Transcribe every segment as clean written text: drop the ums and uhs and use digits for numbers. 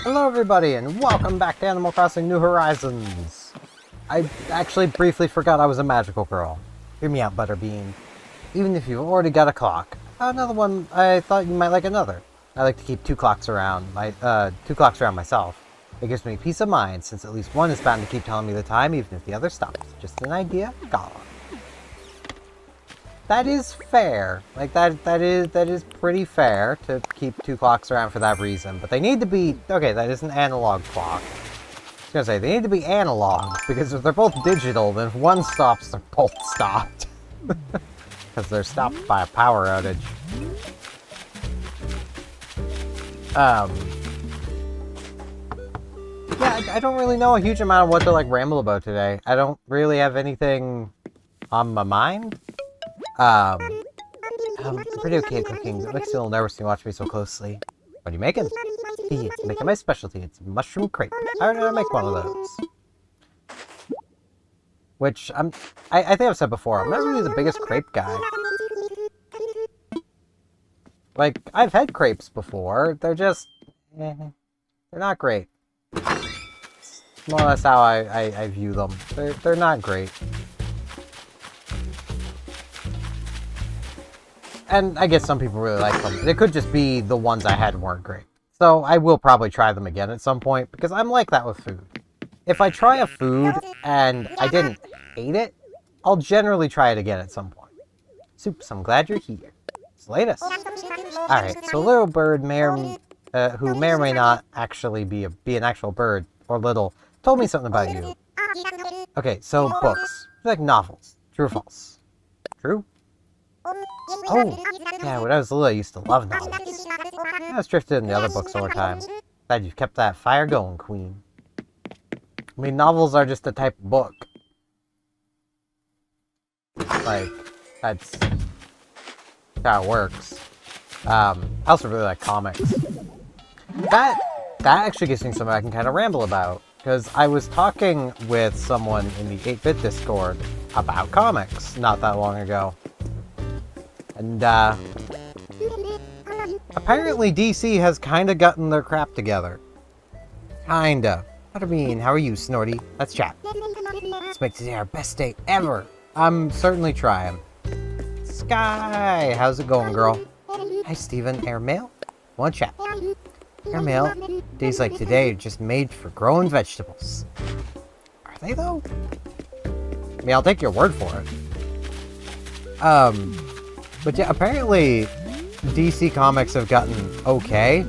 Hello everybody, and welcome back to Animal Crossing New Horizons! I actually briefly forgot I was a magical girl. Hear me out, Butterbean. Even if you've already got a clock. Another one, I thought you might like another. I like to keep two clocks around myself. It gives me peace of mind, since at least one is bound to keep telling me the time, even if the other stops. Just an idea, gone. That is fair. Like, that is pretty fair to keep two clocks around for that reason. But they need to be... Okay, that is an analog clock. I was gonna say, they need to be analog, because if they're both digital, then if one stops, they're both stopped. Because they're stopped by a power outage. Yeah, I don't really know a huge amount of what to, like, ramble about today. I don't really have anything on my mind. I'm pretty okay at cooking. It makes me a little nervous when you watch me so closely. What are you making? It's making my specialty. It's mushroom crepe. How did I make one of those? Which, I think I've said before, I'm not really the biggest crepe guy. Like, I've had crepes before. They're just... they're not great. It's more or less how I view them. They're not great. And I guess some people really like them. It could just be the ones I had weren't great. So I will probably try them again at some point, because I'm like that with food. If I try a food and I didn't hate it, I'll generally try it again at some point. Soups, I'm glad you're here. Slatus. Alright, so a little bird who may or may not actually be an actual bird, or little, told me something about you. Okay, so books. Like novels. True or false? True? Oh, yeah, when I was little, I used to love novels. I was drifted in the other books over time. Glad you've kept that fire going, Queen. I mean, novels are just a type of book. Like, that's how it works. I also really like comics. That actually gives me something I can kind of ramble about. Because I was talking with someone in the 8-Bit Discord about comics not that long ago. And, apparently DC has kinda gotten their crap together. Kinda. Butterbean, how are you, Snorty? Let's chat. Let's make today our best day ever. I'm certainly trying. Sky, how's it going, girl? Hi, Steven. Airmail? Want to chat? Airmail? Days like today are just made for growing vegetables. Are they, though? I mean, I'll take your word for it. But yeah, apparently DC Comics have gotten okay,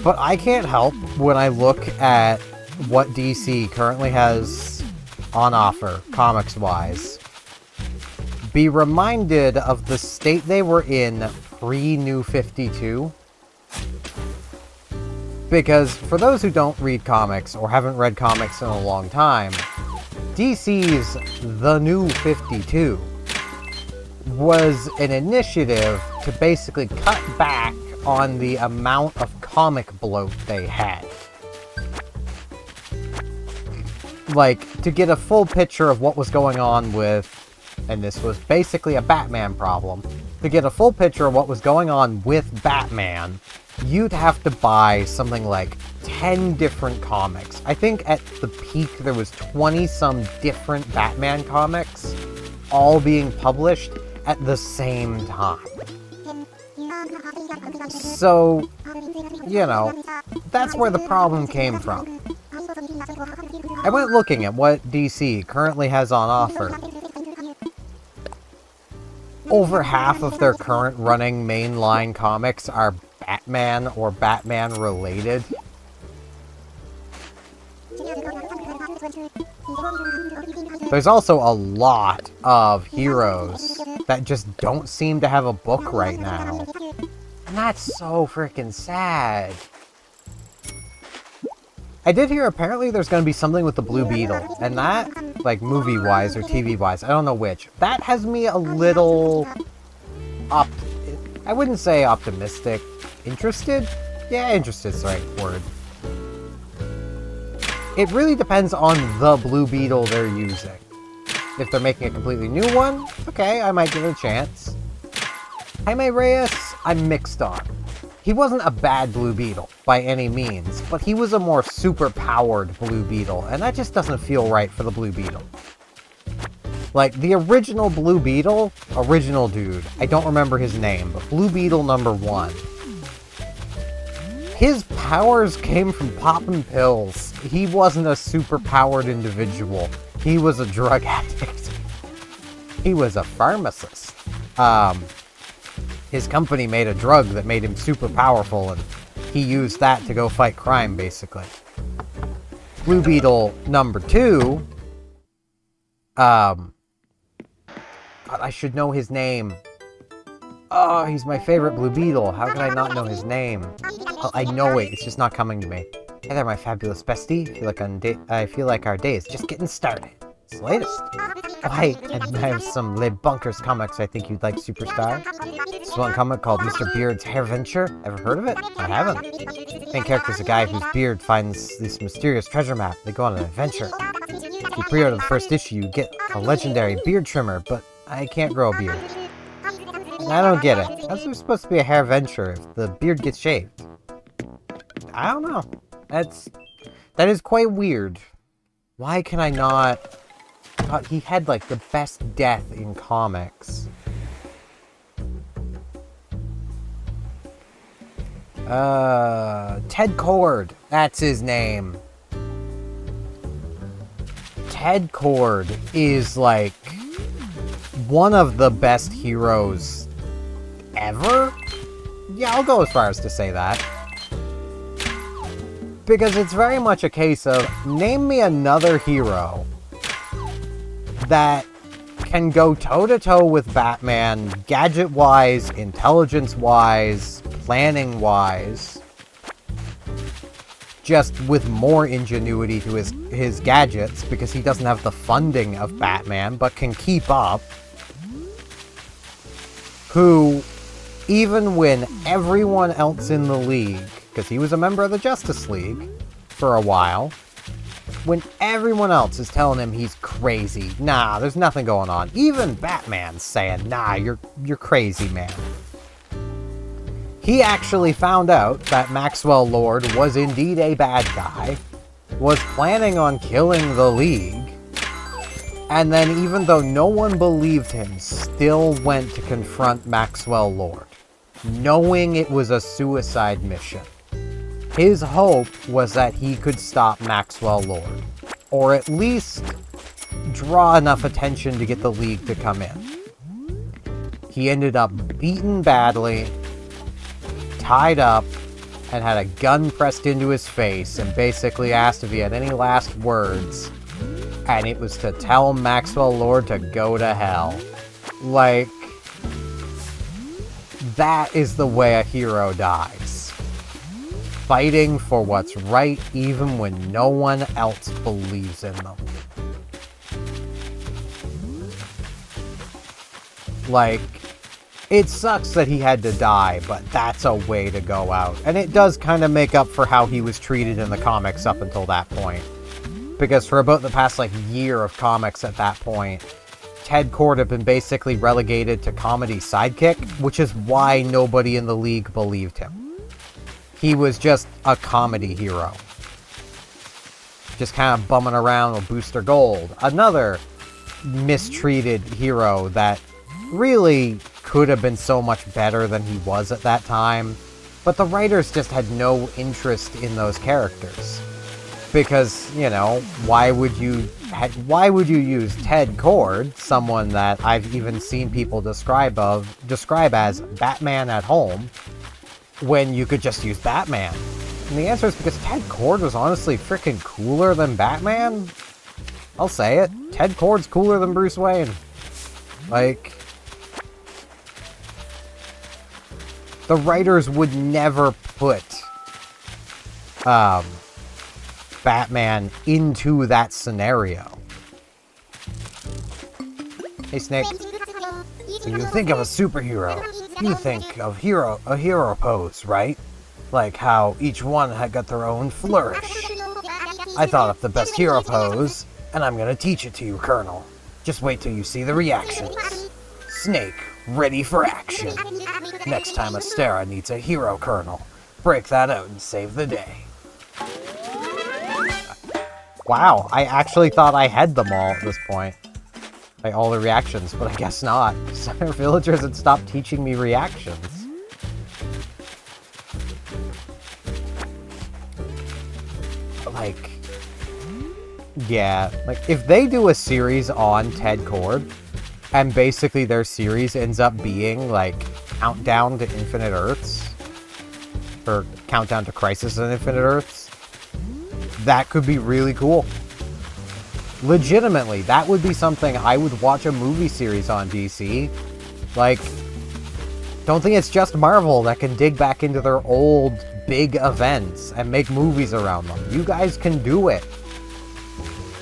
but I can't help when I look at what DC currently has on offer, comics-wise, be reminded of the state they were in pre-New 52. Because for those who don't read comics, or haven't read comics in a long time, DC's The New 52 was an initiative to basically cut back on the amount of comic bloat they had. Like, to get a full picture of what was going on with, and this was basically a Batman problem, to get a full picture of what was going on with Batman, you'd have to buy something like 10 different comics. I think at the peak there was 20-some different Batman comics, all being published at the same time. So, you know, that's where the problem came from. I went looking at what DC currently has on offer. Over half of their current running mainline comics are Batman or Batman related. There's also a lot of heroes that just don't seem to have a book right now. And that's so freaking sad. I did hear apparently there's going to be something with the Blue Beetle, and that, like movie-wise or TV-wise, I don't know which, that has me a little I wouldn't say optimistic, Interested? Yeah, interested's the right word. It really depends on the Blue Beetle they're using. If they're making a completely new one, okay, I might give it a chance. Jaime Reyes, I'm mixed on. He wasn't a bad Blue Beetle, by any means, but he was a more super-powered Blue Beetle, and that just doesn't feel right for the Blue Beetle. Like, the original Blue Beetle, original dude, I don't remember his name, but Blue Beetle #1. His powers came from popping pills. He wasn't a super-powered individual. He was a drug addict. He was a pharmacist. His company made a drug that made him super powerful, and he used that to go fight crime, basically. Blue Beetle #2, God, I should know his name. Oh, he's my favorite Blue Beetle. How could I not know his name? Well, I know it, it's just not coming to me. Hey there, my fabulous bestie. I feel like our day is just getting started. It's the latest. Oh, hey, I have some Le Bunkers comics I think you'd like, Superstar. This one comic called Mr. Beard's Hair Venture. Ever heard of it? I haven't. The main character's a guy whose beard finds this mysterious treasure map. They go on an adventure. If you pre-order the first issue, you get a legendary beard trimmer, but I can't grow a beard. And I don't get it. How's there supposed to be a hair venture if the beard gets shaved? I don't know. That is quite weird. Why can I not... God, he had, like, the best death in comics. Ted Cord. That's his name. Ted Cord is, like, one of the best heroes ever? Yeah, I'll go as far as to say that. Because it's very much a case of, name me another hero that can go toe-to-toe with Batman, gadget-wise, intelligence-wise, planning-wise, just with more ingenuity to his gadgets, because he doesn't have the funding of Batman, but can keep up, who, even when everyone else in the league, because he was a member of the Justice League for a while, when everyone else is telling him he's crazy, nah, there's nothing going on. Even Batman's saying, nah, you're crazy, man. He actually found out that Maxwell Lord was indeed a bad guy, was planning on killing the League, and then even though no one believed him, still went to confront Maxwell Lord, knowing it was a suicide mission. His hope was that he could stop Maxwell Lord, or at least draw enough attention to get the League to come in. He ended up beaten badly, tied up, and had a gun pressed into his face, and basically asked if he had any last words, and it was to tell Maxwell Lord to go to hell. Like, that is the way a hero dies. Fighting for what's right even when no one else believes in them. Like, it sucks that he had to die, but that's a way to go out. And it does kind of make up for how he was treated in the comics up until that point. Because for about the past, like, year of comics at that point, Ted Cord had been basically relegated to comedy sidekick, which is why nobody in the League believed him. He was just a comedy hero. Just kind of bumming around with Booster Gold. Another mistreated hero that really could have been so much better than he was at that time. But the writers just had no interest in those characters. Because, you know, why would you use Ted Cord, someone that I've even seen people describe as Batman at home, when you could just use Batman? And the answer is because Ted Cord was honestly freaking cooler than Batman. I'll say it. Ted Cord's cooler than Bruce Wayne. Like, the writers would never put Batman into that scenario. Hey, Snake. When you think of a superhero, You think of a hero pose, right? Like how each one had got their own flourish. I thought of the best hero pose, and I'm gonna teach it to you, Colonel. Just wait till you see the reactions. Snake, ready for action. Next time Astera needs a hero, Colonel, break that out and save the day. Wow, I actually thought I had them all at this point. Like, all the reactions, but I guess not. Because our villagers had stopped teaching me reactions. Like, yeah, like, if they do a series on Ted Cord, and basically their series ends up being, like, Countdown to Infinite Earths, or Countdown to Crisis on Infinite Earths, that could be really cool. Legitimately, that would be something I would watch a movie series on, DC. Like, don't think it's just Marvel that can dig back into their old big events and make movies around them. You guys can do it.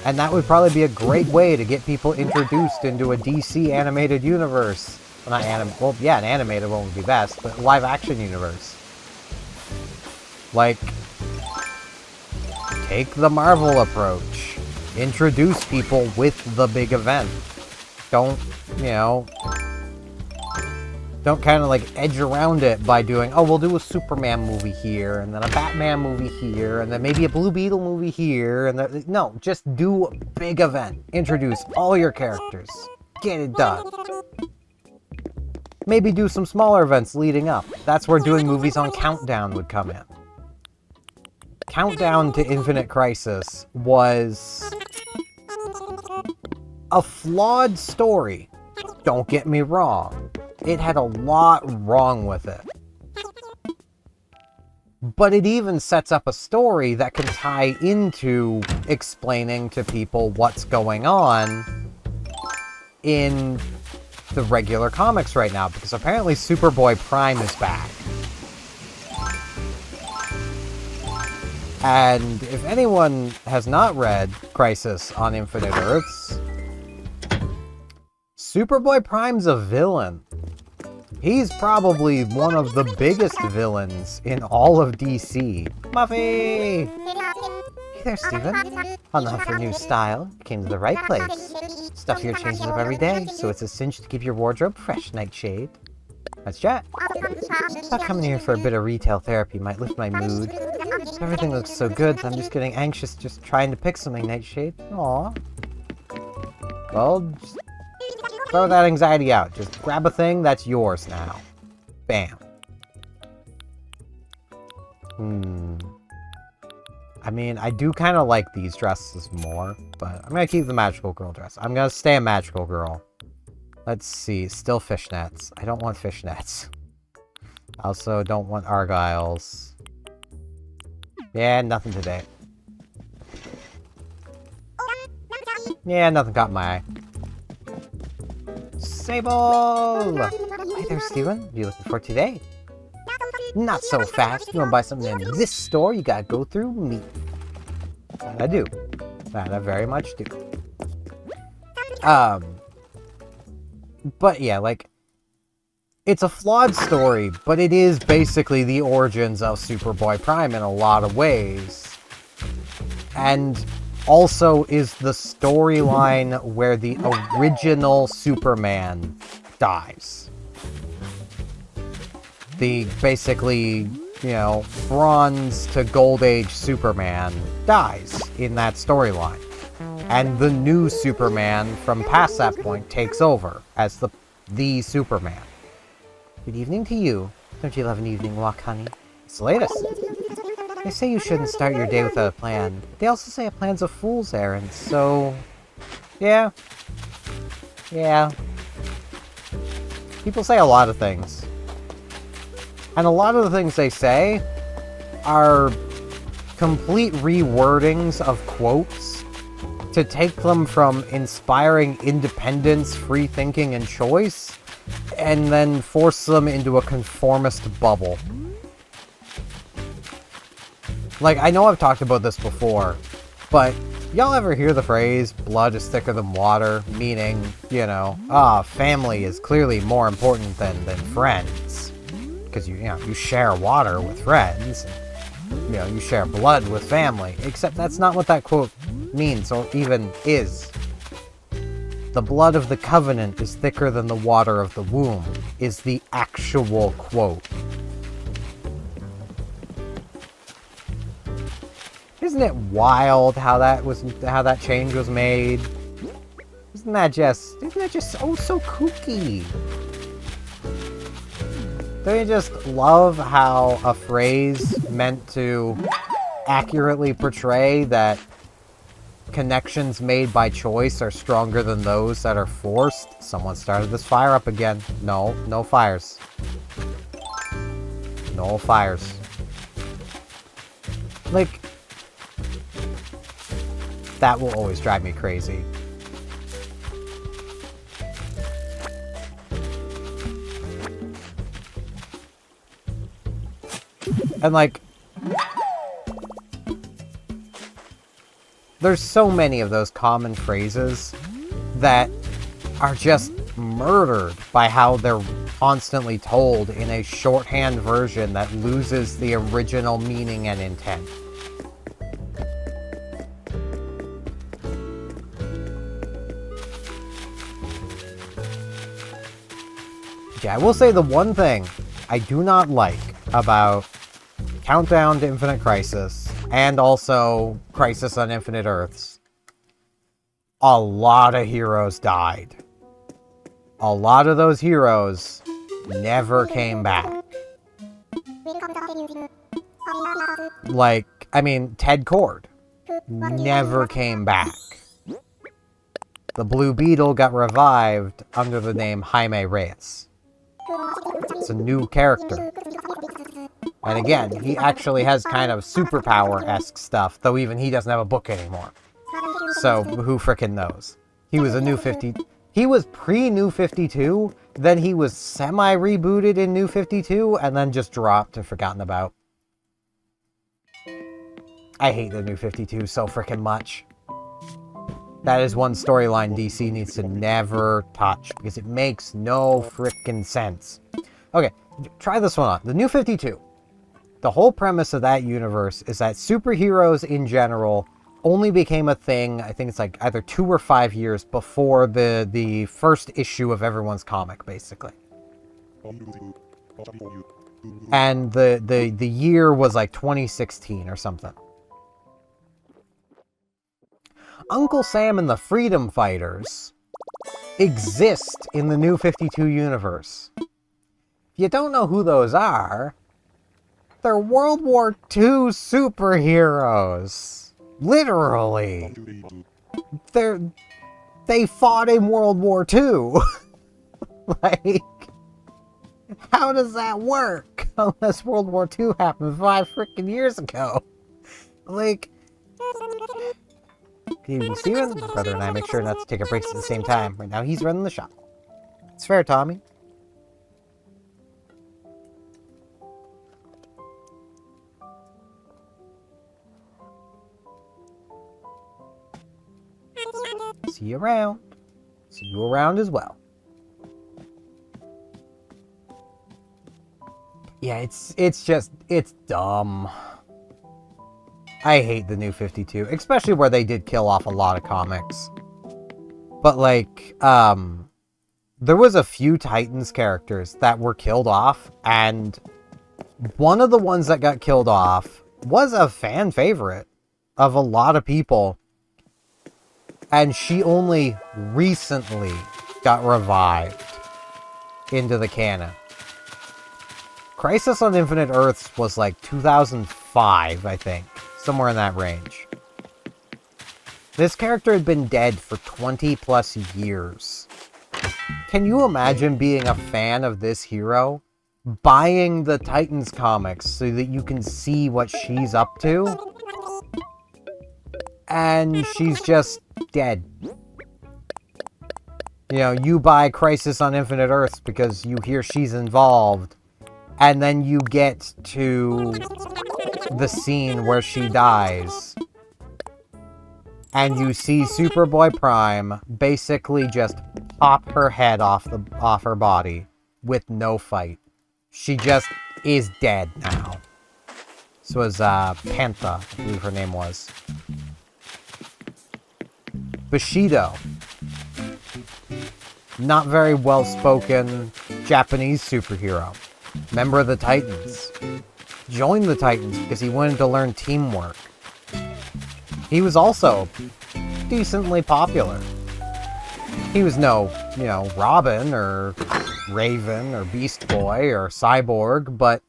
And that would probably be a great way to get people introduced into a DC animated universe. Well, well, yeah, an animated one would be best, but live action universe. Like, take the Marvel approach. Introduce people with the big event. Don't, you know, don't kind of like edge around it by doing, oh, we'll do a Superman movie here, and then a Batman movie here, and then maybe a Blue Beetle movie here, and then, no, just do a big event. Introduce all your characters. Get it done. Maybe do some smaller events leading up. That's where doing movies on Countdown would come in. Countdown to Infinite Crisis was a flawed story. Don't get me wrong. It had a lot wrong with it. But it even sets up a story that can tie into explaining to people what's going on in the regular comics right now, because apparently Superboy Prime is back. And if anyone has not read Crisis on Infinite Earths, Superboy Prime's a villain. He's probably one of the biggest villains in all of DC. Muffy! Hey there, Steven. On the hunt for new style, you came to the right place. Stuff here changes up every day, so it's a cinch to keep your wardrobe fresh, Nightshade. Let's chat. Thought coming here for a bit of retail therapy might lift my mood. Everything looks so good that I'm just getting anxious just trying to pick something, Nightshade. Aww. Well, just throw that anxiety out. Just grab a thing that's yours now. Bam. I mean, I do kind of like these dresses more, but I'm going to keep the Magical Girl dress. I'm going to stay a Magical Girl. Let's see. Still fishnets. I don't want fishnets. I also don't want Argyles. Yeah, nothing today. Yeah, nothing caught my eye. Sable! Hi there, Steven. What are you looking for today? Not so fast. You want to buy something in this store, you gotta go through me. That I do. That I very much do. But yeah, like, it's a flawed story, but it is basically the origins of Superboy Prime in a lot of ways. And also is the storyline where the original Superman dies. The basically, you know, Bronze to Gold Age Superman dies in that storyline. And the new Superman from past that point takes over as the Superman. Good evening to you. Don't you love an evening walk, honey? It's the latest. They say you shouldn't start your day without a plan. They also say a plan's a fool's errand, so... Yeah. Yeah. People say a lot of things. And a lot of the things they say are complete rewordings of quotes to take them from inspiring independence, free thinking, and choice, and then force them into a conformist bubble. Like, I know I've talked about this before, but Y'all ever hear the phrase, blood is thicker than water? Meaning, you know, family is clearly more important than friends. Because, you know, you share water with friends. And, you know, you share blood with family. Except that's not what that quote means, or even is. The blood of the covenant is thicker than the water of the womb, is the actual quote. Isn't it wild how that change was made? Isn't that just so kooky? Don't you just love how a phrase meant to accurately portray that connections made by choice are stronger than those that are forced? Someone started this fire up again. No fires. No fires. Like, that will always drive me crazy. And like, there's so many of those common phrases that are just murdered by how they're constantly told in a shorthand version that loses the original meaning and intent. Yeah, I will say the one thing I do not like about Countdown to Infinite Crisis, and also Crisis on Infinite Earths, a lot of heroes died. A lot of those heroes never came back. Like, I mean, Ted Cord never came back. The Blue Beetle got revived under the name Jaime Reyes. It's a new character. And again, he actually has kind of superpower-esque stuff, though even he doesn't have a book anymore. So, who frickin' knows? He was a New 50... He was pre-New 52, then he was semi-rebooted in New 52, and then just dropped and forgotten about. I hate the New 52 so frickin' much. That is one storyline DC needs to never touch, because it makes no frickin' sense. Okay, try this one on. The New 52. The whole premise of that universe is that superheroes in general only became a thing, I think it's like either 2 or 5 years before the first issue of everyone's comic, basically. And the year was like 2016 or something. Uncle Sam and the Freedom Fighters exist in the New 52 universe. If you don't know who those are, they're World War II superheroes. Literally. They fought in World War II. Like, how does that work? Unless World War II happened 5 freaking years ago. Like, can Steven, brother and I make sure not to take our breaks at the same time. Right now he's running the shop. It's fair, Tommy. See you around. See you around as well. Yeah, it's dumb. I hate the New 52, especially where they did kill off a lot of comics. But like, there was a few Titans characters that were killed off, and one of the ones that got killed off was a fan favorite of a lot of people. And she only recently got revived into the canon. Crisis on Infinite Earths was like 2005, I think. Somewhere in that range. This character had been dead for 20 plus years. Can you imagine being a fan of this hero? Buying the Titans comics so that you can see what she's up to? And she's just dead. You know, you buy Crisis on Infinite Earths because you hear she's involved, and then you get to the scene where she dies, and you see Superboy Prime basically just pop her head off her body with no fight. She just is dead now. This was Pantha, I believe her name was. Bushido. Not very well-spoken Japanese superhero. Member of the Titans. Joined the Titans because he wanted to learn teamwork. He was also decently popular. He was no, Robin or Raven or Beast Boy or Cyborg, but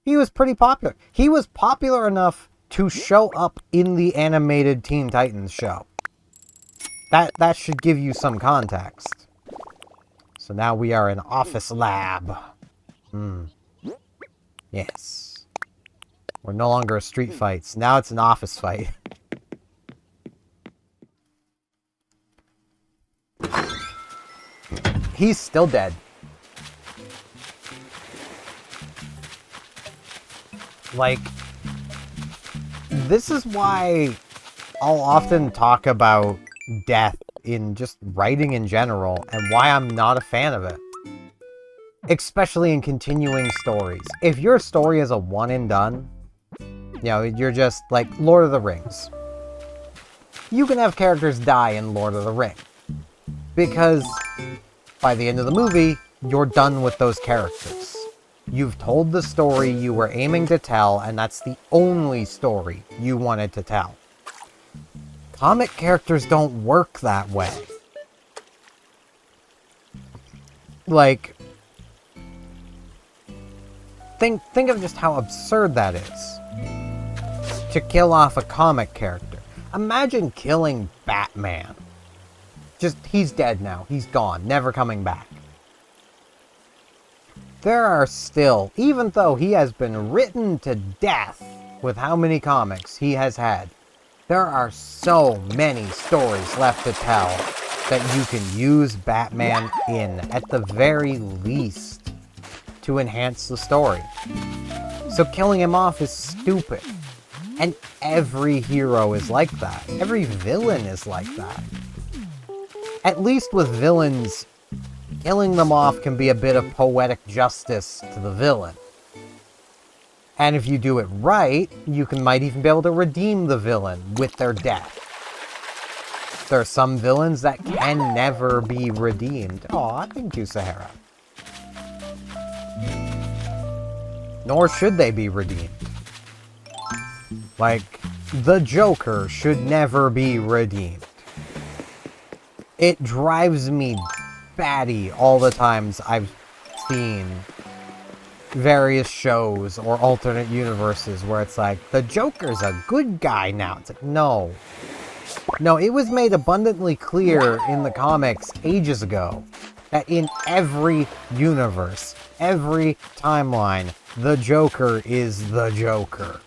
he was pretty popular. He was popular enough to show up in the animated Teen Titans show. That should give you some context. So now we are in Office Lab. Yes. We're no longer a street fights. Now it's an office fight. He's still dead. Like, this is why I'll often talk about death in just writing in general, and why I'm not a fan of it. Especially in continuing stories. If your story is a one and done, you're just like Lord of the Rings. You can have characters die in Lord of the Rings. Because by the end of the movie, you're done with those characters. You've told the story you were aiming to tell, and that's the only story you wanted to tell. Comic characters don't work that way. Like, think of just how absurd that is. To kill off a comic character. Imagine killing Batman. He's dead now. He's gone. Never coming back. There are still, even though he has been written to death with how many comics he has had, there are so many stories left to tell that you can use Batman in, at the very least, to enhance the story. So killing him off is stupid. And every hero is like that. Every villain is like that. At least with villains, killing them off can be a bit of poetic justice to the villain. And if you do it right, you might even be able to redeem the villain with their death. There are some villains that can never be redeemed. Aw, thank you, Sahara. Nor should they be redeemed. Like, the Joker should never be redeemed. It drives me batty all the times I've seen various shows or alternate universes where it's like, the Joker's a good guy now. It's like, no. No, it was made abundantly clear in the comics ages ago that in every universe, every timeline, the Joker is the Joker.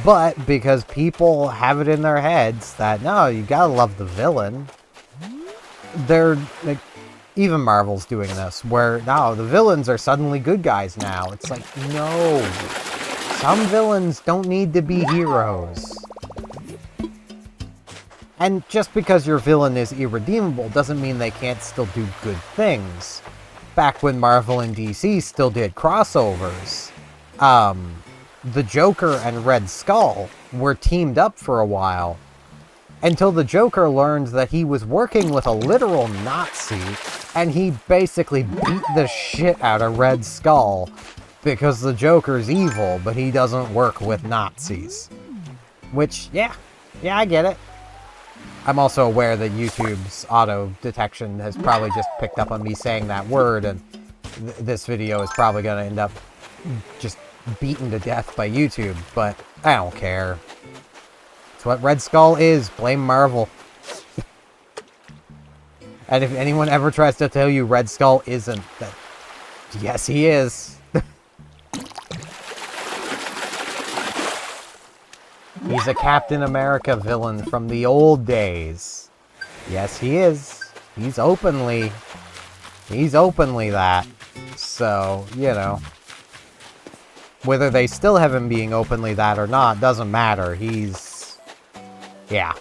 But because people have it in their heads that, no, you gotta love the villain, they're, like, even Marvel's doing this, where, no, the villains are suddenly good guys now. It's like, no. Some villains don't need to be heroes. And just because your villain is irredeemable doesn't mean they can't still do good things. Back when Marvel and DC still did crossovers, the Joker and Red Skull were teamed up for a while, until the Joker learned that he was working with a literal Nazi, and he basically beat the shit out of Red Skull, because the Joker's evil, but he doesn't work with Nazis. Which, yeah, I get it. I'm also aware that YouTube's auto-detection has probably just picked up on me saying that word, and this video is probably going to end up just beaten to death by YouTube, but I don't care. It's what Red Skull is. Blame Marvel. And if anyone ever tries to tell you Red Skull isn't, that yes, he is. He's a Captain America villain from the old days. Yes, he is. He's openly that. So, you know. Whether they still have him being openly that or not, doesn't matter. He's Yeah.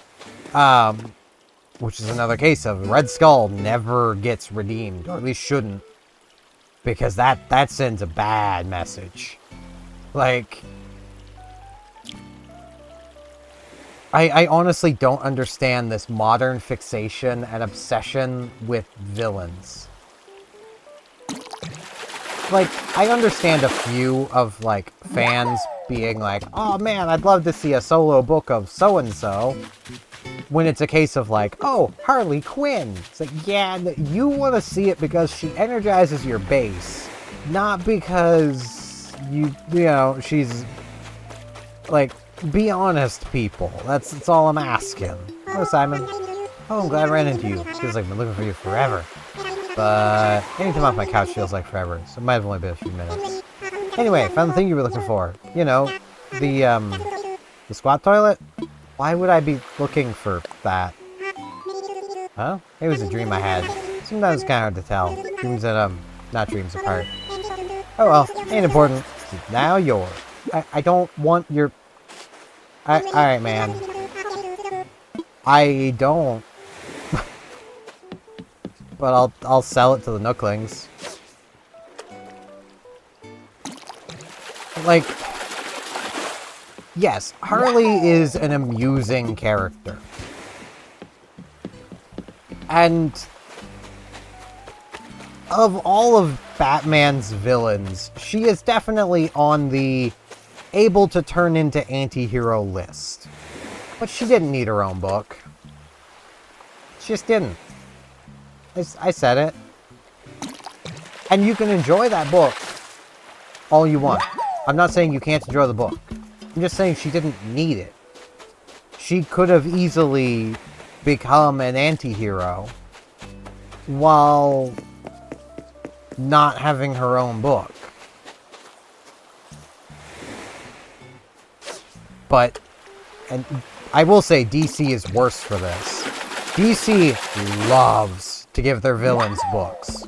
Which is another case of Red Skull never gets redeemed, or at least shouldn't. Because that sends a bad message. Like, I honestly don't understand this modern fixation and obsession with villains. Like, I understand a few of, like, fans being like, oh man, I'd love to see a solo book of so-and-so. When it's a case of like, oh, Harley Quinn. It's like, yeah, you want to see it because she energizes your base. Not because, you know, she's, like, be honest, people. That's all I'm asking. Hello, Simon. Oh, I'm glad I ran into you. Feels like I've been looking for you forever. But getting time off my couch feels like forever, so it might have only been a few minutes. Anyway, found the thing you were looking for. You know, the squat toilet? Why would I be looking for that? Huh? It was a dream I had. Sometimes it's kind of hard to tell. Dreams that, not dreams apart. Oh well, ain't important. Now yours. I don't want your... Alright, man. I don't. But I'll sell it to the Nooklings. Like, yes, Harley is an amusing character. And of all of Batman's villains, she is definitely on the able to turn into anti-hero list. But she didn't need her own book. She just didn't. I said it. And you can enjoy that book all you want. I'm not saying you can't enjoy the book. I'm just saying she didn't need it. She could have easily become an anti-hero while not having her own book. But, and I will say DC is worse for this. DC loves to give their villains books.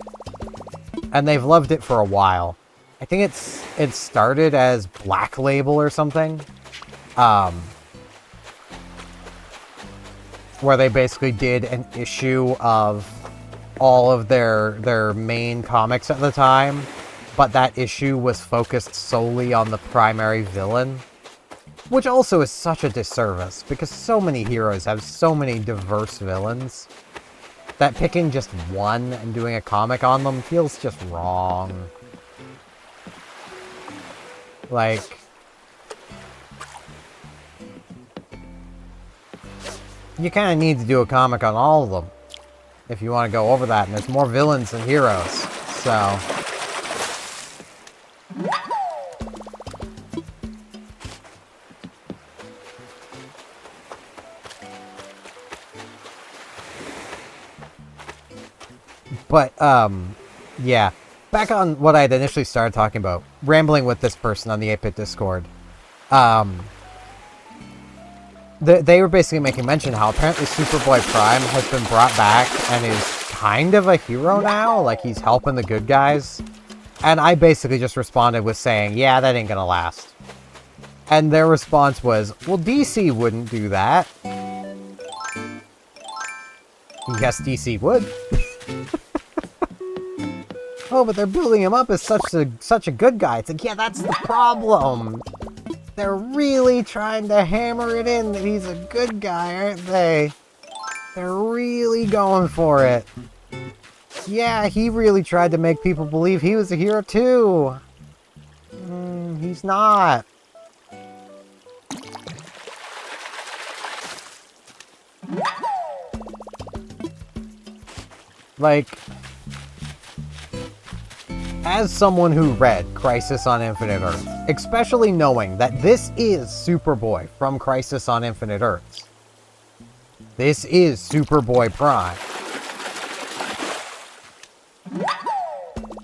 And they've loved it for a while. I think it started as Black Label or something. Where they basically did an issue of all of their main comics at the time. But that issue was focused solely on the primary villain. Which also is such a disservice, because so many heroes have so many diverse villains that picking just one and doing a comic on them feels just wrong. Like, you kind of need to do a comic on all of them if you want to go over that, and there's more villains than heroes, so... But, yeah. Back on what I had initially started talking about. Rambling with this person on the 8-Bit Discord. They were basically making mention how apparently Superboy Prime has been brought back and is kind of a hero now. Like, he's helping the good guys. And I basically just responded with saying, yeah, that ain't gonna last. And their response was, well, DC wouldn't do that. Yes, DC would. Oh, but they're building him up as such a good guy. It's like, yeah, that's the problem. They're really trying to hammer it in that he's a good guy, aren't they? They're really going for it. Yeah, he really tried to make people believe he was a hero too. He's not. Like... As someone who read Crisis on Infinite Earths, especially knowing that this is Superboy from Crisis on Infinite Earths. This is Superboy Prime.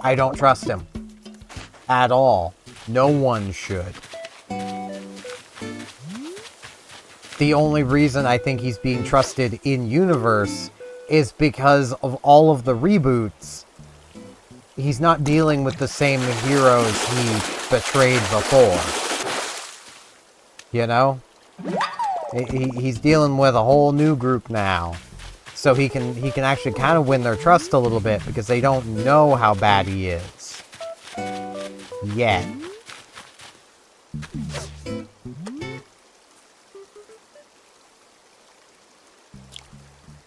I don't trust him. At all. No one should. The only reason I think he's being trusted in universe is because of all of the reboots. He's not dealing with the same heroes he betrayed before. You know? He's dealing with a whole new group now. So he can actually kind of win their trust a little bit because they don't know how bad he is. Yet.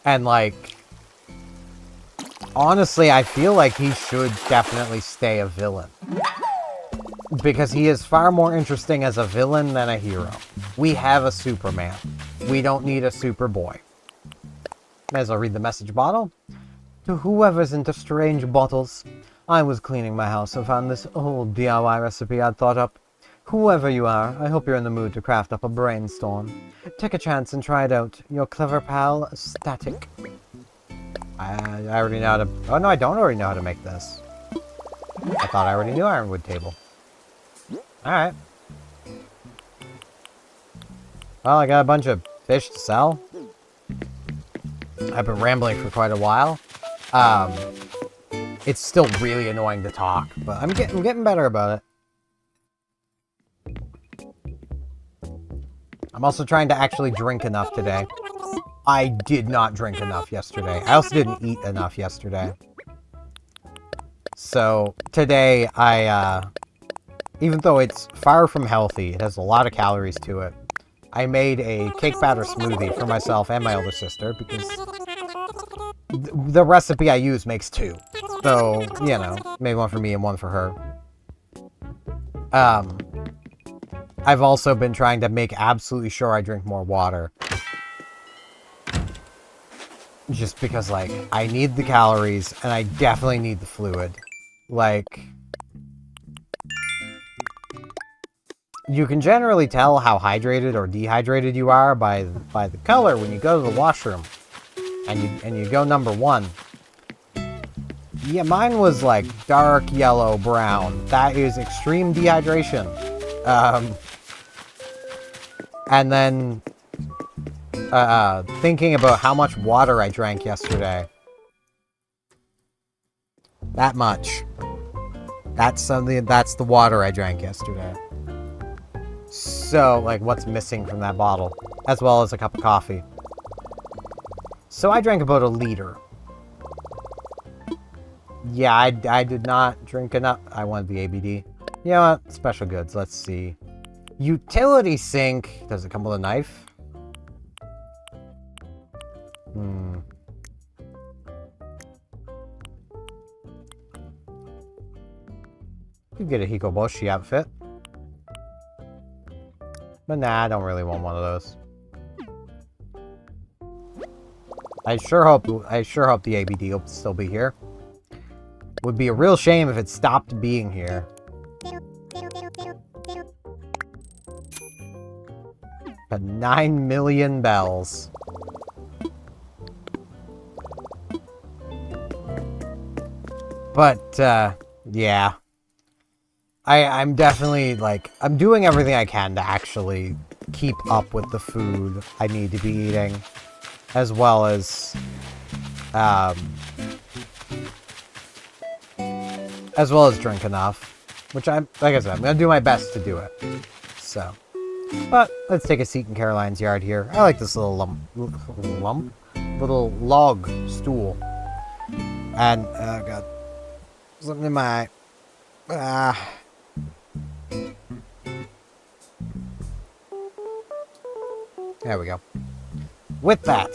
And like, honestly, I feel like he should definitely stay a villain. Because he is far more interesting as a villain than a hero. We have a Superman. We don't need a Superboy. May as well read the message bottle. To whoever's into strange bottles, I was cleaning my house and found this old DIY recipe I'd thought up. Whoever you are, I hope you're in the mood to craft up a brainstorm. Take a chance and try it out. Your clever pal, Static. I already know how to... Oh no, I don't already know how to make this. I thought I already knew Ironwood Table. Alright. Well, I got a bunch of fish to sell. I've been rambling for quite a while. It's still really annoying to talk, but I'm getting better about it. I'm also trying to actually drink enough today. I did not drink enough yesterday. I also didn't eat enough yesterday. So, today, even though it's far from healthy, it has a lot of calories to it, I made a cake batter smoothie for myself and my older sister, because the recipe I use makes 2. So, you know, made one for me and one for her. I've also been trying to make absolutely sure I drink more water. Just because, like, I need the calories, and I definitely need the fluid. Like, you can generally tell how hydrated or dehydrated you are by the color when you go to the washroom. And you go number 1. Yeah, mine was like dark yellow brown. That is extreme dehydration. And then thinking about how much water I drank yesterday. That much. That's the water I drank yesterday. So, like, what's missing from that bottle? As well as a cup of coffee. So I drank about 1 liter. Yeah, I did not drink enough. I wanted the ABD. You know what? Special goods. Let's see. Utility sink. Does it come with a knife? You get a Hikoboshi outfit. But nah, I don't really want one of those. I sure hope the ABD will still be here. Would be a real shame if it stopped being here. Got 9 million bells. But, yeah. I'm definitely, like, I'm doing everything I can to actually keep up with the food I need to be eating. As well as drink enough. Which like I said, I'm going to do my best to do it. So. But, let's take a seat in Caroline's yard here. I like this little little log stool. And, oh god. Something in my eye. There we go. With that,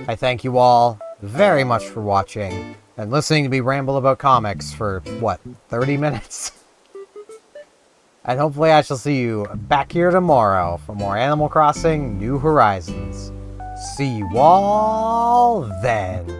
I thank you all very much for watching and listening to me ramble about comics for, what, 30 minutes? And hopefully I shall see you back here tomorrow for more Animal Crossing New Horizons. See you all then.